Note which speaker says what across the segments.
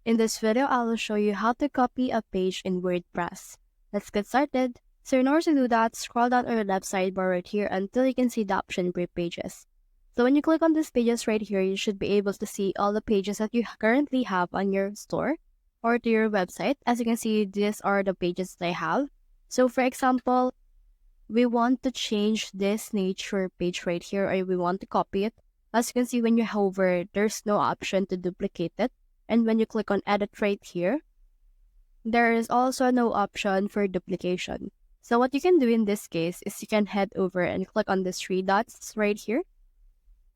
Speaker 1: In this video, I will show you how to copy a page in WordPress. Let's get started. So in order to do that, scroll down on the left sidebar right here until you can see the option Group Pages. So when you click on these pages right here, you should be able to see all the pages that you currently have on your store or to your website. As you can see, these are the pages that I have. So for example, we want to change this nature page right here, or we want to copy it. As you can see, when you hover, there's no option to duplicate it. And when you click on edit right here, there is also no option for duplication. So what you can do in this case is you can head over and click on these three dots right here.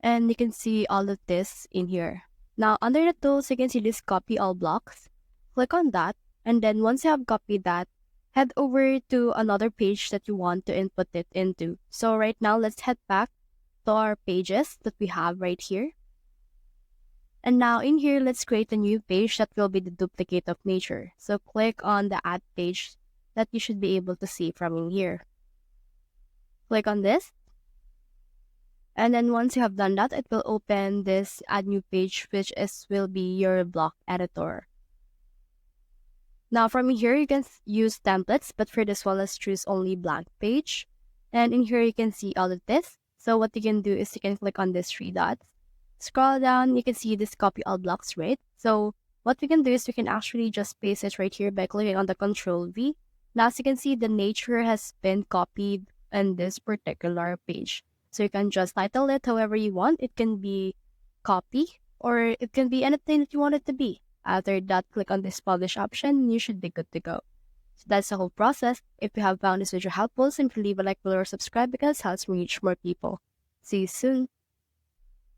Speaker 1: And you can see all of this in here. Now, under the tools, you can see this copy all blocks. Click on that. And then once you have copied that, head over to another page that you want to input it into. So right now, let's head back to our pages that we have right here. And now in here, let's create a new page that will be the duplicate of nature. So click on the add page that you should be able to see from in here. Click on this. And then once you have done that, it will open this add new page, which will be your block editor. Now from here, you can use templates, but for this one, let's choose only blank page. And in here, you can see all of this. So what you can do is you can click on these three dots. Scroll down, you can see this copy all blocks, right? So what we can do is we can actually just paste it right here by clicking on the Control V. Now as you can see, the nature has been copied in this particular page. So you can just title it however you want. It can be copy or it can be anything that you want it to be. After that, click on this publish option, you should be good to go. So that's the whole process. If you have found this video helpful, simply leave a like below or subscribe because it helps me reach more people. See you soon.